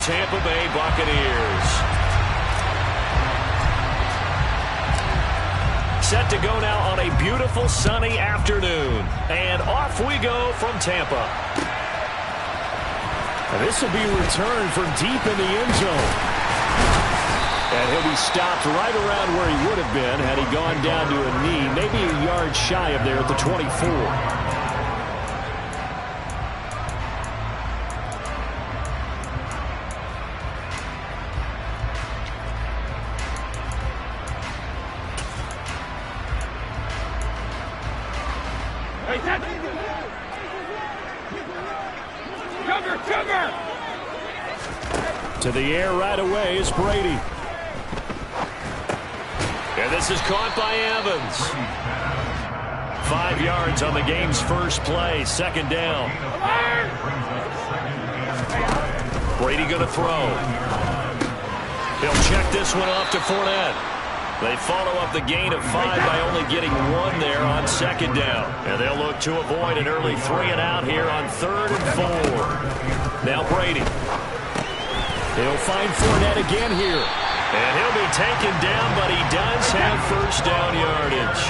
Tampa Bay Buccaneers. Set to go now on a beautiful sunny afternoon. And off we go from Tampa. And this will be returned from deep in the end zone. And he'll be stopped right around where he would have been had he gone down to a knee, maybe a yard shy of there at the 24. To the air right away is Brady. And this is caught by Evans. 5 yards on the game's first play, second down. Brady going to throw. He'll check this one off to Fournette. They follow up the gain of 5 by only getting 1 there on second down. And they'll look to avoid an early 3-and-out here on 3rd and 4. Now Brady. He'll find Fournette again here. And he'll be taken down, but he does have first down yardage.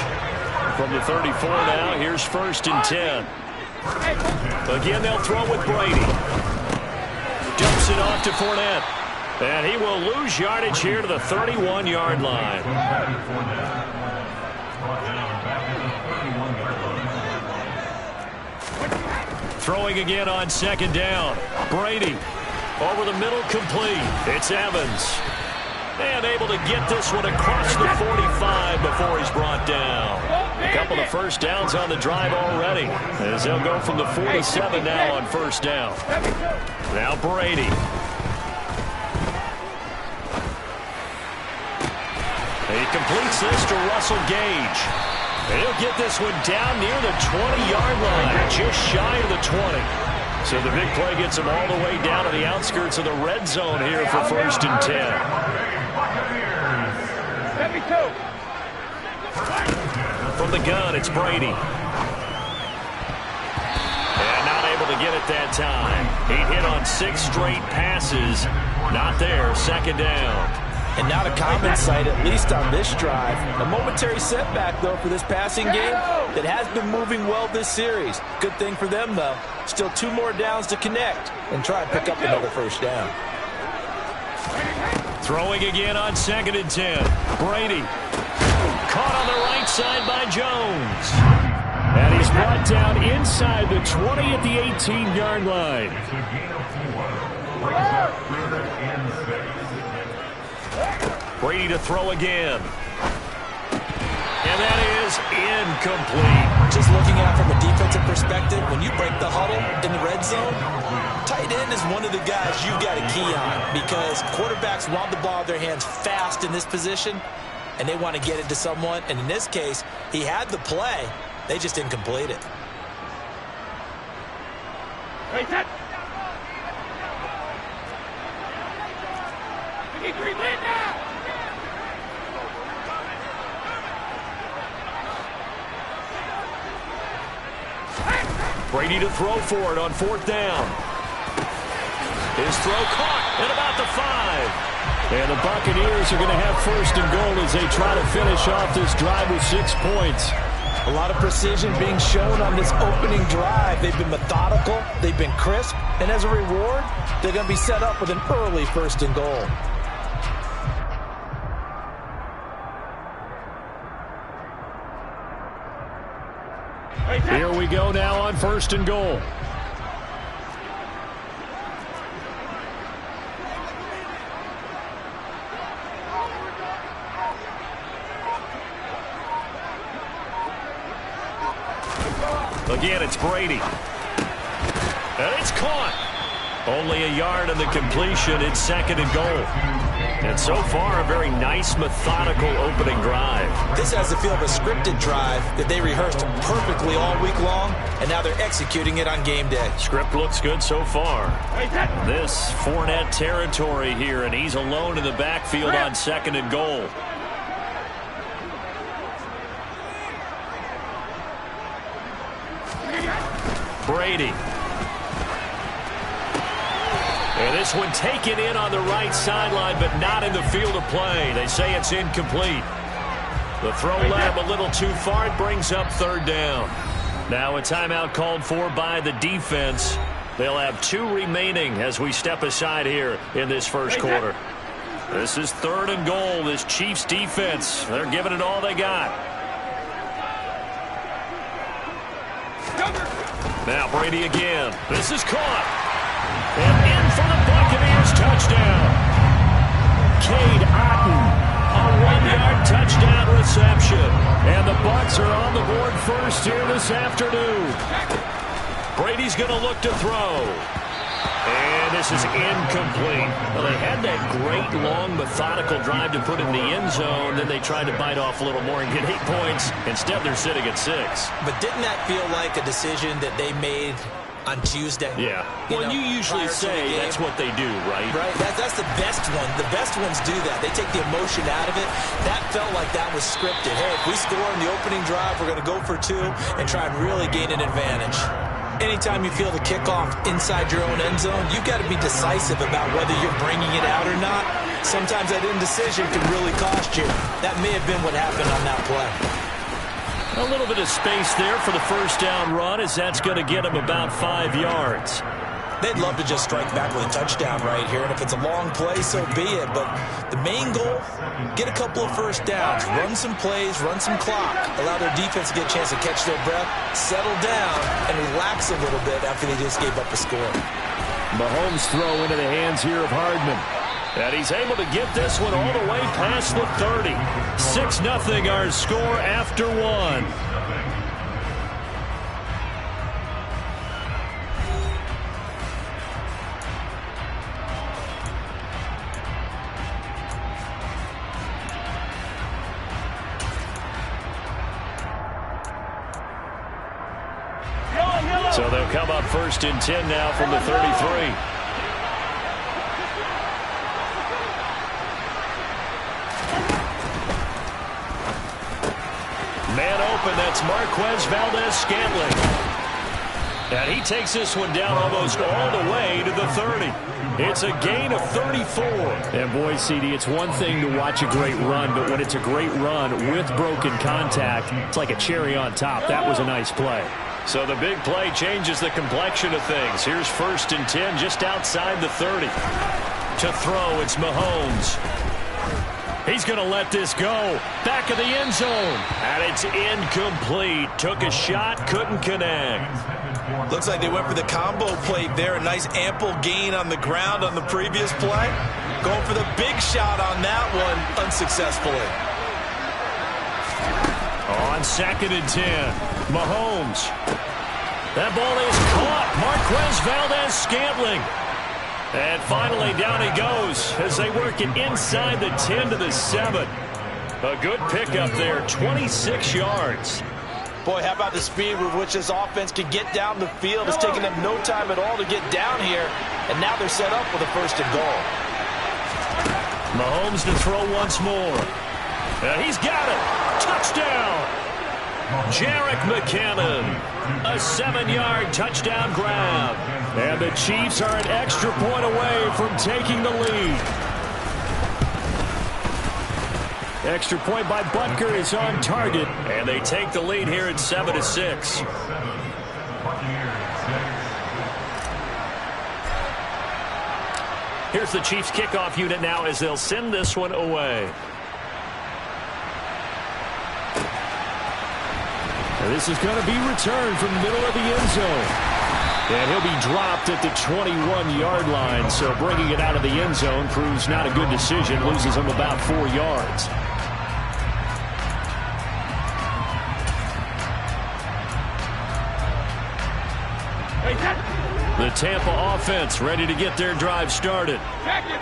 From the 34 now, here's 1st and 10. Again, they'll throw with Brady. Dumps it off to Fournette. And he will lose yardage here to the 31-yard line. Throwing again on second down. Brady. Over the middle, complete. It's Evans. And able to get this one across the 45 before he's brought down. A couple of first downs on the drive already, as they'll go from the 47 now on first down. Now Brady. He completes this to Russell Gage. And he'll get this one down near the 20-yard line, just shy of the 20. So the big play gets him all the way down to the outskirts of the red zone here for 1st and 10. From the gun, it's Brady. And not able to get it that time. He hit on 6 straight passes. Not there, second down. And not a common sight, at least on this drive. A momentary setback, though, for this passing game that has been moving well this series. Good thing for them, though. Still 2 more downs to connect and try and pick up another first down. Throwing again on 2nd and 10. Brady. Caught on the right side by Jones. And he's brought down inside the 20 at the 18-yard line. Brady to throw again. And that is incomplete. Just looking at it from a defensive perspective, when you break the huddle in the red zone, tight end is one of the guys you've got to key on because quarterbacks want the ball in their hands fast in this position, and they want to get it to someone. And in this case, he had the play. They just didn't complete it. Brady to throw for it on 4th down. His throw caught at about the 5. And the Buccaneers are going to have 1st and goal as they try to finish off this drive with 6 points. A lot of precision being shown on this opening drive. They've been methodical, they've been crisp, and as a reward, they're going to be set up with an early 1st and goal. Here we go now on 1st and goal. Again, it's Brady. And it's caught. Only a yard on the completion. It's 2nd and goal. And so far, a very nice, methodical opening drive. This has the feel of a scripted drive that they rehearsed perfectly all week long, and now they're executing it on game day. Script looks good so far. This Fournette territory here, and he's alone in the backfield on 2nd and goal. Brady. And this one taken in on the right sideline, but not in the field of play. They say it's incomplete. The throw led him a little too far. It brings up third down. Now a timeout called for by the defense. They'll have 2 remaining as we step aside here in this first quarter. This is 3rd and goal. This Chiefs defense, they're giving it all they got. Now Brady again. This is caught. And in for the Buccaneers touchdown. Cade Otton, a 1-yard touchdown reception. And the Bucs are on the board first here this afternoon. Brady's going to look to throw. And this is incomplete. Well, they had that great, long, methodical drive to put in the end zone. Then they tried to bite off a little more and get 8 points. Instead, they're sitting at 6. But didn't that feel like a decision that they made on Tuesday? Yeah. Well, you usually say that's what they do, right? Right. That's the best one. The best ones do that. They take the emotion out of it. That felt like that was scripted. Hey, if we score in the opening drive, we're going to go for 2 and try and really gain an advantage. Anytime you feel the kickoff inside your own end zone, you've got to be decisive about whether you're bringing it out or not. Sometimes that indecision can really cost you. That may have been what happened on that play. A little bit of space there for the first down run, as that's going to get him about 5 yards. They'd love to just strike back with a touchdown right here, and if it's a long play, so be it. But the main goal, get a couple of first downs, run some plays, run some clock, allow their defense to get a chance to catch their breath, settle down, and relax a little bit after they just gave up a score. Mahomes throw into the hands here of Hardman. And he's able to get this one all the way past the 30. 6-0 our score after 1. So they'll come up 1st and 10 now from the 33. Man open, that's Marquez Valdes-Scantling. And he takes this one down almost all the way to the 30. It's a gain of 34. And boy, CD, it's one thing to watch a great run, but when it's a great run with broken contact, it's like a cherry on top. That was a nice play. So the big play changes the complexion of things. Here's 1st and 10 just outside the 30. To throw, it's Mahomes. He's going to let this go. Back of the end zone. And it's incomplete. Took a shot, couldn't connect. Looks like they went for the combo play there. A nice ample gain on the ground on the previous play. Going for the big shot on that one unsuccessfully. On 2nd and 10, Mahomes. That ball is caught. Marquez Valdes-Scantling. And finally down he goes as they work it inside the 10 to the 7. A good pickup there, 26 yards. Boy, how about the speed with which this offense can get down the field. It's taken them no time at all to get down here. And now they're set up with a 1st and goal. Mahomes to throw once more. He's got it. Touchdown. Jerick McKinnon. A 7-yard touchdown grab. And the Chiefs are an extra point away from taking the lead. Extra point by Butker is on target. And they take the lead here at 7-6. Here's the Chiefs kickoff unit now as they'll send this one away. And this is going to be returned from the middle of the end zone. And he'll be dropped at the 21-yard line. So bringing it out of the end zone proves not a good decision. Loses him about 4 yards. The Tampa offense ready to get their drive started.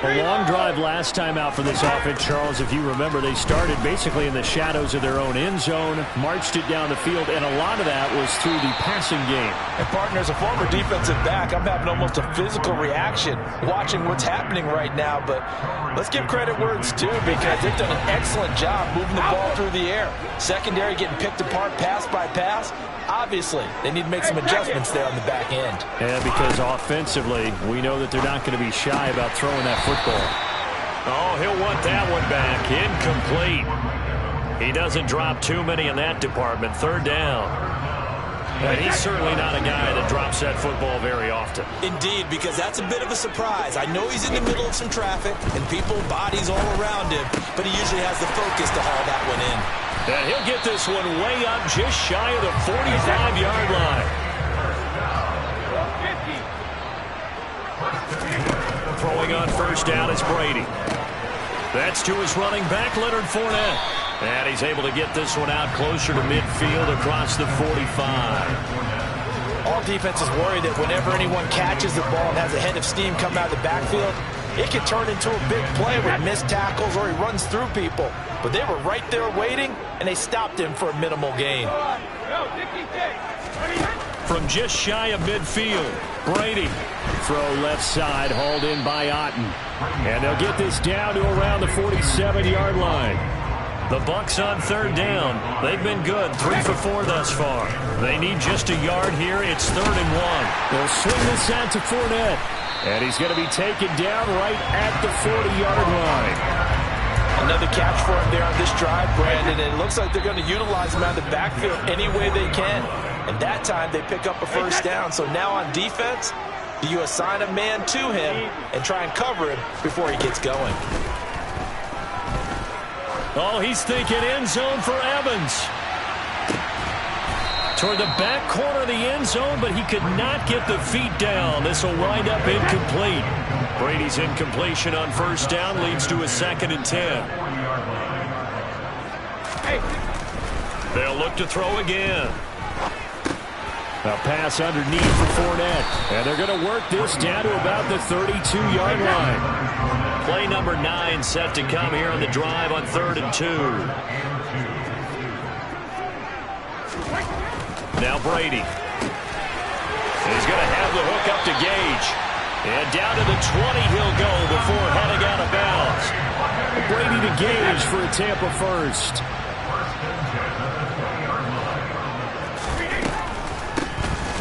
A long drive last time out for this offense, Charles. If you remember, they started basically in the shadows of their own end zone, marched it down the field, and a lot of that was through the passing game. And partner, as a former defensive back, I'm having almost a physical reaction watching what's happening right now. But let's give credit where it's due, because they've done an excellent job moving the ball through the air. Secondary getting picked apart pass by pass. Obviously, they need to make some adjustments there on the back end. Yeah, because offensively, we know that they're not going to be shy about throwing that football. Oh, he'll want that one back. Incomplete. He doesn't drop too many in that department. Third down. And he's certainly not a guy that drops that football very often. Indeed, because that's a bit of a surprise. I know he's in the middle of some traffic and people, bodies all around him, but he usually has the focus to haul that one in. And he'll get this one way up just shy of the 45-yard line. Throwing on first down is Brady. That's to his running back, Leonard Fournette. And he's able to get this one out closer to midfield across the 45. All defenses worry that whenever anyone catches the ball and has a head of steam come out of the backfield, it can turn into a big play with missed tackles or he runs through people. But they were right there waiting, and they stopped him for a minimal gain. From just shy of midfield, Brady. Throw left side, hauled in by Otten. And they'll get this down to around the 47-yard line. The Bucks on third down. They've been good, 3 for 4 thus far. They need just a yard here. It's 3rd and 1. They'll swing this out to Fournette. And he's going to be taken down right at the 40-yard line. Another catch for him there on this drive, Brandon. And it looks like they're going to utilize him out of the backfield any way they can. And that time they pick up a first down. So now on defense, do you assign a man to him and try and cover him before he gets going? Oh, he's thinking end zone for Evans. Toward the back corner of the end zone, but he could not get the feet down. This will wind up incomplete. Brady's incompletion on first down leads to a 2nd and 10. They'll look to throw again. A pass underneath for Fournette. And they're going to work this down to about the 32-yard line. Play number 9 set to come here on the drive on 3rd and 2. Now Brady. He's going to have the hook up to Gage. And down to the 20 he'll go before heading out of bounds. Brady to Gage for a Tampa first.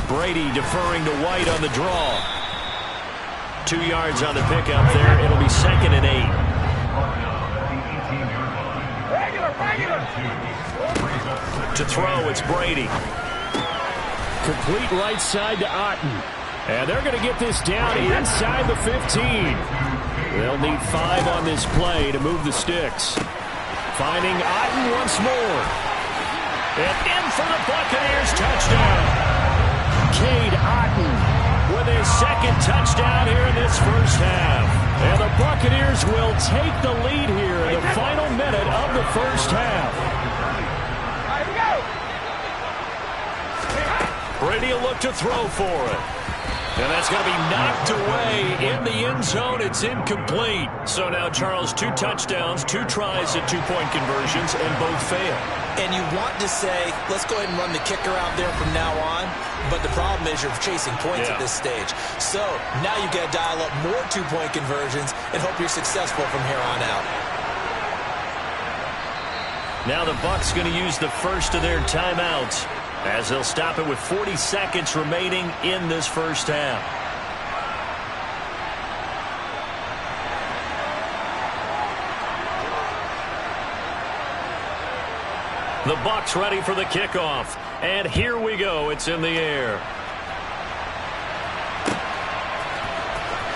Brady deferring to White on the draw. 2 yards on the pickup there. It'll be 2nd and 8. To throw, it's Brady. Complete right side to Otten. And they're going to get this down inside the 15. They'll need 5 on this play to move the sticks. Finding Otten once more. And in for the Buccaneers touchdown. Cade Otten with his 2nd touchdown here in this first half. And the Buccaneers will take the lead here in the final minute of the first half. Brady will look to throw for it. And that's going to be knocked away in the end zone. It's incomplete. So now, Charles, 2 touchdowns, 2 tries at 2-point conversions, and both fail. And you want to say, let's go ahead and run the kicker out there from now on. But the problem is you're chasing points at this stage. So now you've got to dial up more 2-point conversions and hope you're successful from here on out. Now the Bucs going to use the first of their timeouts as they'll stop it with 40 seconds remaining in this first half. The Bucs ready for the kickoff. And here we go. It's in the air.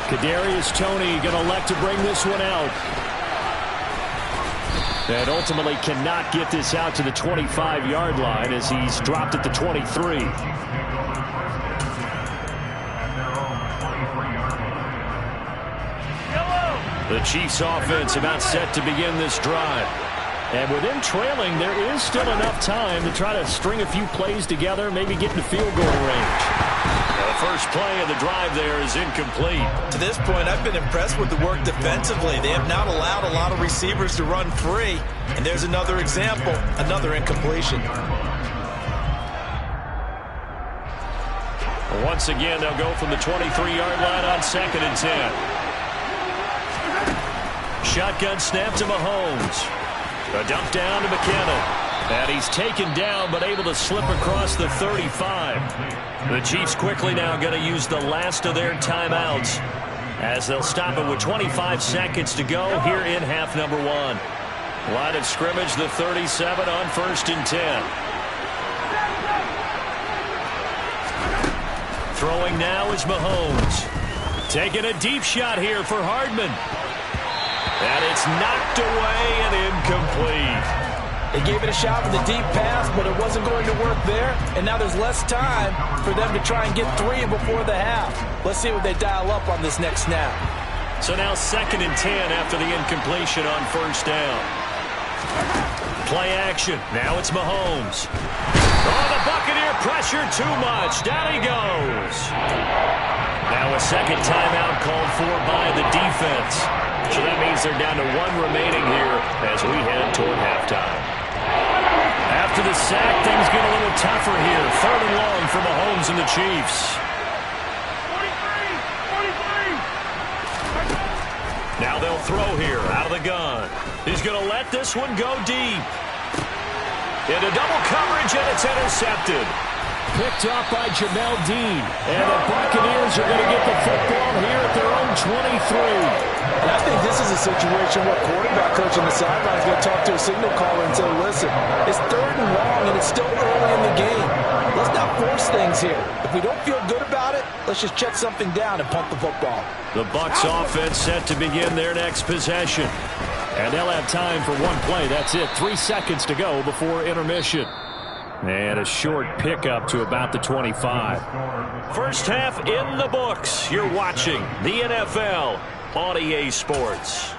Kadarius Toney going to elect to bring this one out. And ultimately cannot get this out to the 25-yard line as he's dropped at the 23. The Chiefs offense about set to begin this drive. And with them trailing, there is still enough time to try to string a few plays together, maybe get into field goal range. The first play of the drive there is incomplete. To this point, I've been impressed with the work defensively. They have not allowed a lot of receivers to run free. And there's another example, another incompletion. Once again, they'll go from the 23-yard line on 2nd and 10. Shotgun snap to Mahomes. A dump down to McKinnon. And he's taken down, but able to slip across the 35. The Chiefs quickly now going to use the last of their timeouts as they'll stop it with 25 seconds to go here in half number one. Line of scrimmage, the 37 on 1st and 10. Throwing now is Mahomes. Taking a deep shot here for Hardman. And it's knocked away and incomplete. They gave it a shot with a deep pass, but it wasn't going to work there. And now there's less time for them to try and get 3 before the half. Let's see what they dial up on this next snap. So now 2nd and 10 after the incompletion on 1st down. Play action. Now it's Mahomes. Oh, the Buccaneer pressure too much. Down he goes. Now a second timeout called for by the defense. So that means they're down to 1 remaining here as we head toward halftime. After the sack, things get a little tougher here. 3rd and long for Mahomes and the Chiefs. Now they'll throw here out of the gun. He's going to let this one go deep. Into double coverage, and it's intercepted. Picked off by Jamel Dean. And the Buccaneers are going to get the football here at their own 23. And I think this is a situation where quarterback coach on the sideline is going to talk to a signal caller and say, listen, it's 3rd and long, and it's still early in the game. Let's not force things here. If we don't feel good about it, let's just check something down and punt the football. The Bucs offense set to begin their next possession. And they'll have time for one play. That's it. 3 seconds to go before intermission. And a short pickup to about the 25. First half in the books. You're watching the NFL on EA Sports.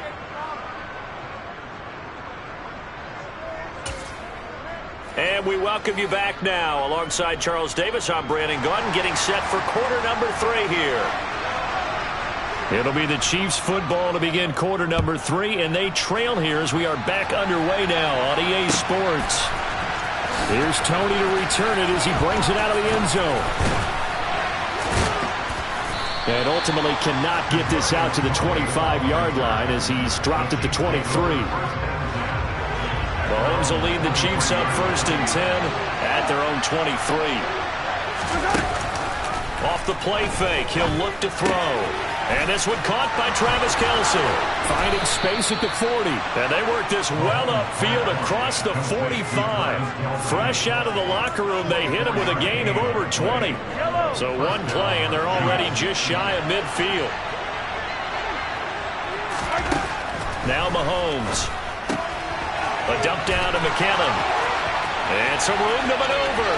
And we welcome you back now. Alongside Charles Davis, I'm Brandon Gaudin, getting set for quarter number 3 here. It'll be the Chiefs football to begin quarter number 3, and they trail here as we are back underway now on EA Sports. Here's Tony to return it as he brings it out of the end zone. And ultimately cannot get this out to the 25-yard line as he's dropped at the 23. Mahomes will lead the Chiefs up 1st and 10 at their own 23. Off the play fake, he'll look to throw. And this one caught by Travis Kelce. Finding space at the 40. And they work this well upfield across the 45. Fresh out of the locker room, they hit him with a gain of over 20. So one play, and they're already just shy of midfield. Now Mahomes. A dump down to McKinnon. And some room to maneuver.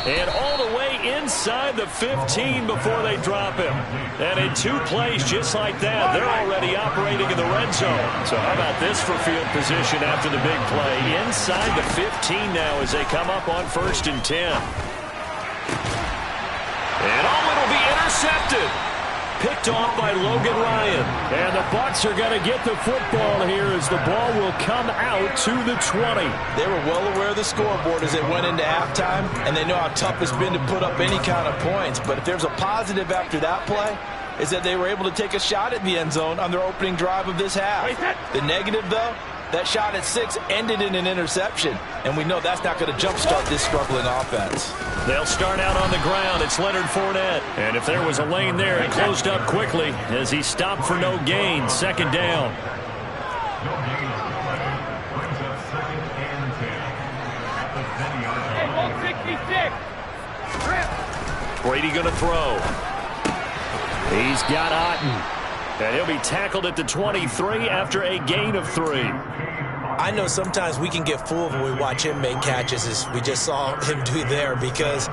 And all the way inside the 15 before they drop him. And in 2 plays just like that, they're already operating in the red zone. So how about this for field position after the big play? Inside the 15 now as they come up on 1st and 10. And it'll be intercepted. Picked off by Logan Ryan. And the Bucs are going to get the football here as the ball will come out to the 20. They were well aware of the scoreboard as they went into halftime, and they know how tough it's been to put up any kind of points. But if there's a positive after that play, is that they were able to take a shot at the end zone on their opening drive of this half. The negative, though, that shot at 6 ended in an interception, and we know that's not going to jumpstart this struggling offense. They'll start out on the ground. It's Leonard Fournette. And if there was a lane there, it closed up quickly as he stopped for no gain. 2nd down. Brady going to throw. He's got Otten. And he'll be tackled at the 23 after a gain of 3. I know sometimes we can get fooled when we watch him make catches, as we just saw him do there, because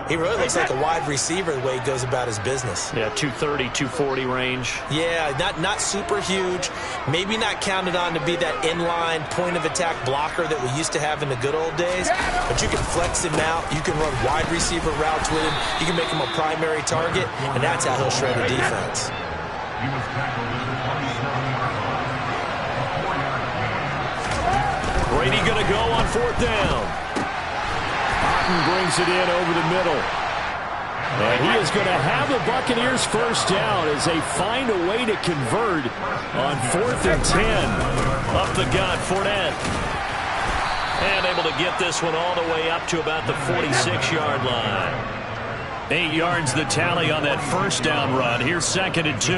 he really looks like a wide receiver the way he goes about his business. Yeah, 230, 240 range. Yeah, not super huge. Maybe not counted on to be that inline point-of-attack blocker that we used to have in the good old days. But you can flex him out. You can run wide receiver routes with him. You can make him a primary target, and that's how he'll shred a defense. Brady going to go on 4th down. Otten brings it in over the middle. And he is going to have the Buccaneers 1st down as they find a way to convert on 4th and 10. Up the gut, Fournette. And able to get this one all the way up to about the 46-yard line. 8 yards the tally on that first down run. Here's 2nd and 2.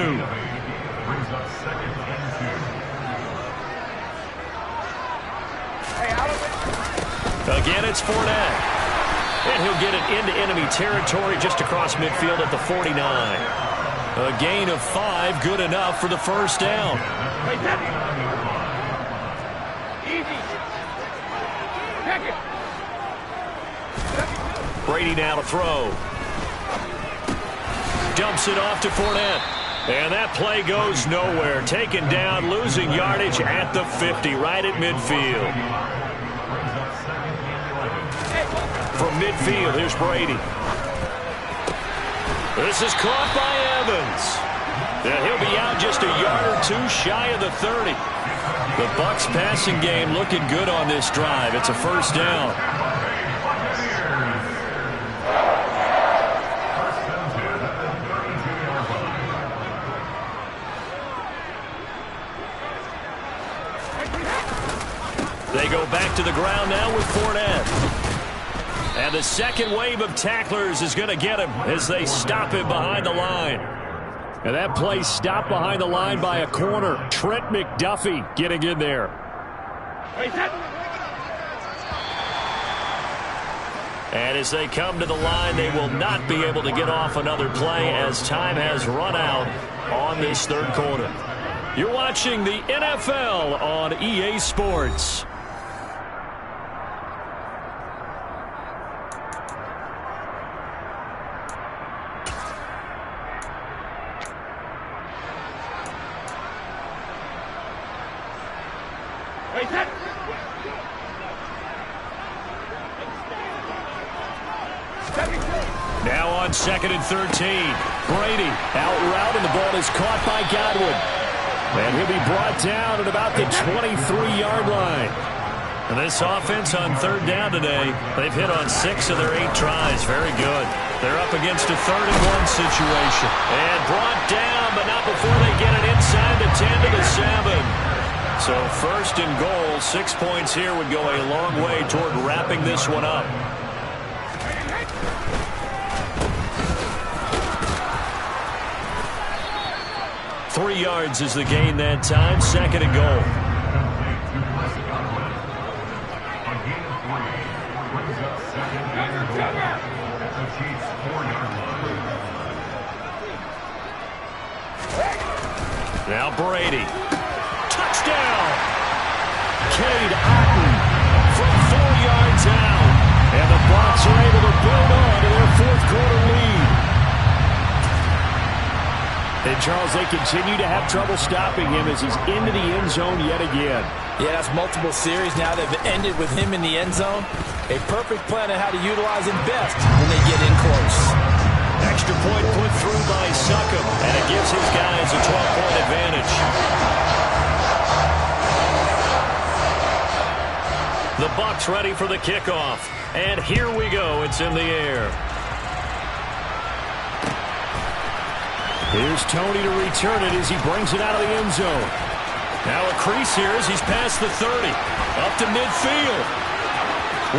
Again, it's Fournette. And he'll get it into enemy territory just across midfield at the 49. A gain of 5, good enough for the first down. Brady now to throw. Dumps it off to Fournette. And that play goes nowhere. Taken down, losing yardage at the 50, right at midfield. From midfield, here's Brady. This is caught by Evans. And he'll be out just a yard or two shy of the 30. The Bucs passing game looking good on this drive. It's a first down. They go back to the ground now with Fournette. And the second wave of tacklers is going to get him as they stop him behind the line. And that play stopped behind the line by a corner. Trent McDuffie getting in there. And as they come to the line, they will not be able to get off another play as time has run out on this third quarter. You're watching the NFL on EA Sports. Now on 2nd and 13. Brady out route, and the ball is caught by Godwin. And he'll be brought down at about the 23-yard line. And this offense on third down today, they've hit on 6 of their 8 tries. Very good. They're up against a 3rd-and-1 situation. And brought down, but not before they get it inside the 10 to the 7. So 1st and goal, 6 points here would go a long way toward wrapping this one up. Three yards is the gain that time. 2nd and goal. Now Brady. Touchdown! Cade Otton from 4 yards out. And the Bucs are able to build on to their 4th quarter lead. And, Charles, they continue to have trouble stopping him as he's into the end zone yet again. Yeah, that's multiple series now that have ended with him in the end zone. A perfect plan on how to utilize him best when they get in close. Extra point put through by Succop, and it gives his guys a 12-point advantage. The Bucs ready for the kickoff. And here we go. It's in the air. Here's Tony to return it as he brings it out of the end zone. Now a crease here as he's past the 30. Up to midfield.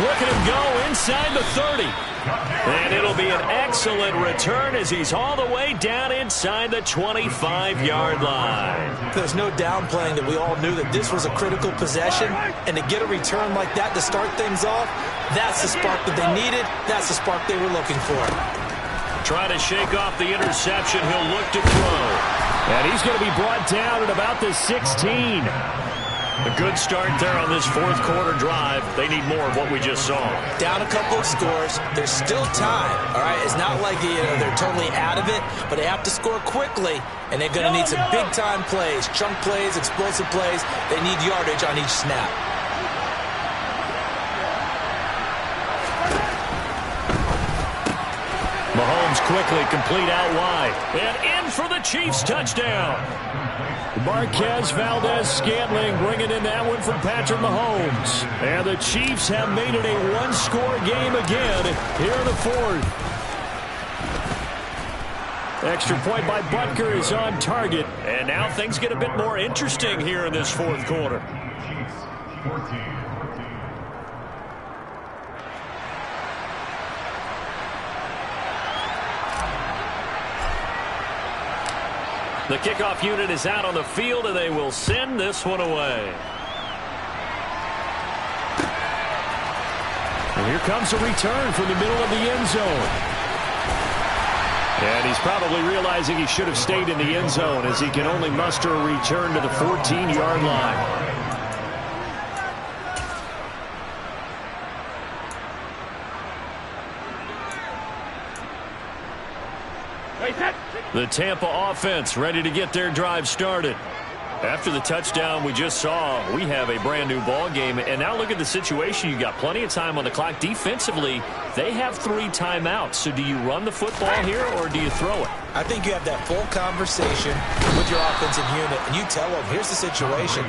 Look at him go inside the 30. And it'll be an excellent return as he's all the way down inside the 25-yard line. There's no downplaying that we all knew that this was a critical possession. And to get a return like that to start things off, that's the spark that they needed. That's the spark they were looking for. Trying to shake off the interception. He'll look to throw. And he's going to be brought down at about the 16. A good start there on this 4th quarter drive. They need more of what we just saw. Down a couple of scores. There's still time. All right, it's not like they're totally out of it, but they have to score quickly, and they're going to need some big-time plays, chunk plays, explosive plays. They need yardage on each snap. Mahomes quickly complete out wide. And in for the Chiefs touchdown. Marquez Valdez-Scantling bringing in that one from Patrick Mahomes. And the Chiefs have made it a one-score game again here in the 4th. Extra point by Butker is on target. And now things get a bit more interesting here in this 4th quarter. The kickoff unit is out on the field, and they will send this one away. And here comes a return from the middle of the end zone. And he's probably realizing he should have stayed in the end zone as he can only muster a return to the 14-yard line. The Tampa offense ready to get their drive started. After the touchdown we just saw, we have a brand new ball game. And now look at the situation. You got plenty of time on the clock. Defensively, they have 3 timeouts. So do you run the football here or do you throw it? I think you have that full conversation with your offensive unit, and you tell them, here's the situation.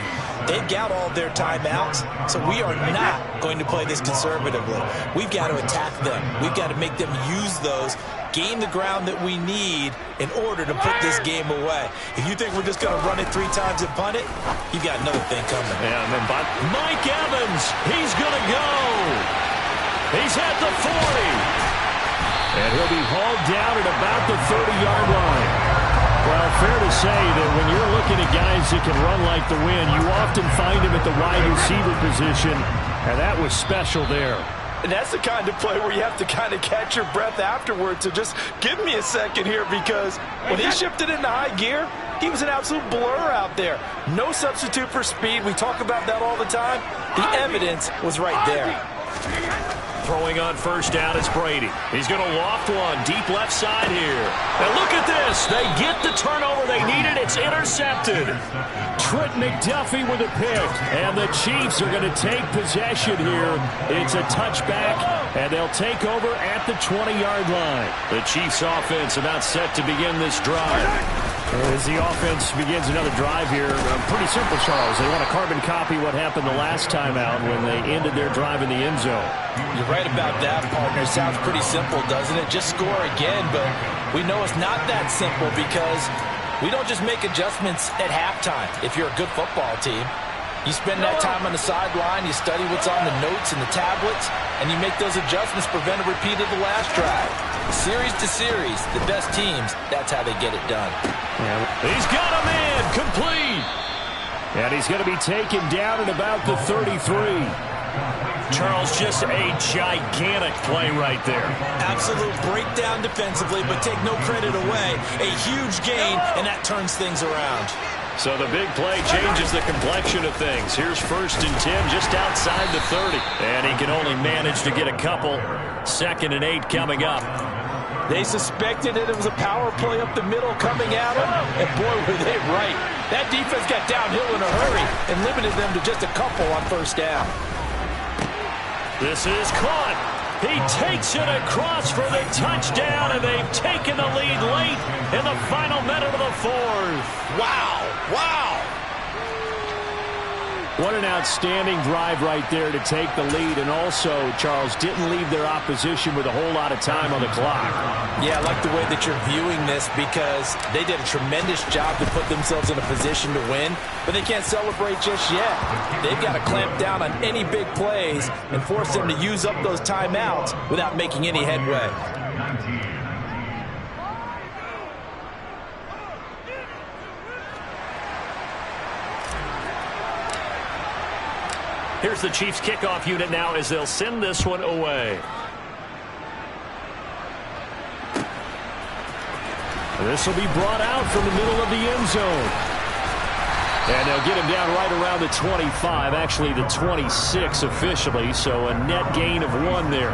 They've got all their timeouts, so we are not going to play this conservatively. We've got to attack them. We've got to make them use those, gain the ground that we need in order to put this game away. If you think we're just going to run it 3 times and punt it, you've got another thing coming. Yeah, and then Mike Evans, he's going to go. He's at the 40. And he'll be hauled down at about the 30-yard line. Well, fair to say that when you're looking at guys that can run like the wind, you often find him at the wide receiver position, and that was special there. And that's the kind of play where you have to kind of catch your breath afterwards. So just give me a second here, because when he shifted into high gear, he was an absolute blur out there. No substitute for speed. We talk about that all the time. The evidence was right there. Throwing on first down is Brady. He's going to loft one deep left side here. And look at this. They get the turnover they needed. It's intercepted. Trent McDuffie with a pick. And the Chiefs are going to take possession here. It's a touchback, and they'll take over at the 20-yard line. The Chiefs offense about set to begin this drive. As the offense begins another drive here, pretty simple, Charles. They want to carbon copy what happened the last time out when they ended their drive in the end zone. You're right about that, partner. Sounds pretty simple, doesn't it? Just score again, but we know it's not that simple because we don't just make adjustments at halftime if you're a good football team. You spend that time on the sideline, you study what's on the notes and the tablets, and you make those adjustments, prevent a repeat of the last drive. Series to series, the best teams, that's how they get it done. He's got him in, complete. And he's going to be taken down at about the 33. Charles, just a gigantic play right there. Absolute breakdown defensively, but take no credit away. A huge gain, and that turns things around. So the big play changes the complexion of things. Here's 1st and 10 just outside the 30. And he can only manage to get a couple. 2nd and 8 coming up. They suspected that it was a power play up the middle coming at them, and boy, were they right. That defense got downhill in a hurry and limited them to just a couple on first down. This is caught. He takes it across for the touchdown, and they've taken the lead late in the final minute of the 4th. Wow, wow. What an outstanding drive right there to take the lead, and also, Charles, didn't leave their opposition with a whole lot of time on the clock. Yeah, I like the way that you're viewing this because they did a tremendous job to put themselves in a position to win, but they can't celebrate just yet. They've got to clamp down on any big plays and force them to use up those timeouts without making any headway. Here's the Chiefs kickoff unit now as they'll send this one away. This will be brought out from the middle of the end zone. And they'll get him down right around the 25, actually the 26 officially, so a net gain of 1 there.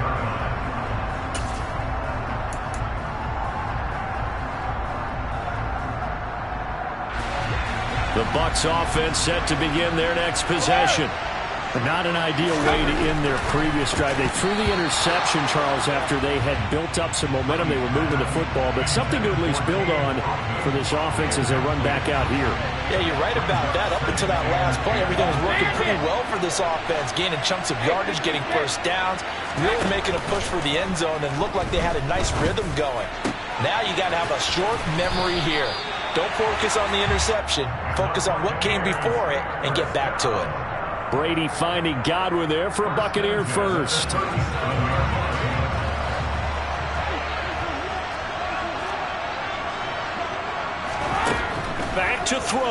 The Bucs offense set to begin their next possession. But not an ideal way to end their previous drive. They threw the interception, Charles, after they had built up some momentum. They were moving the football, but something to at least build on for this offense as they run back out here. Yeah, you're right about that. Up until that last play, everything was working pretty well for this offense, gaining chunks of yardage, getting first downs, really making a push for the end zone, and looked like they had a nice rhythm going. Now you got to have a short memory here. Don't focus on the interception. Focus on what came before it and get back to it. Brady finding Godwin there for a Buccaneer first. to throw.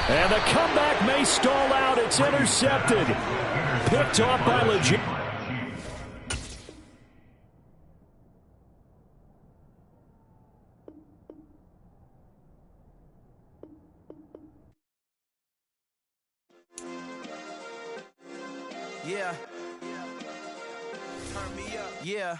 And the comeback may stall out. It's intercepted. Picked off by Legit. Yeah. Turn me up. Yeah.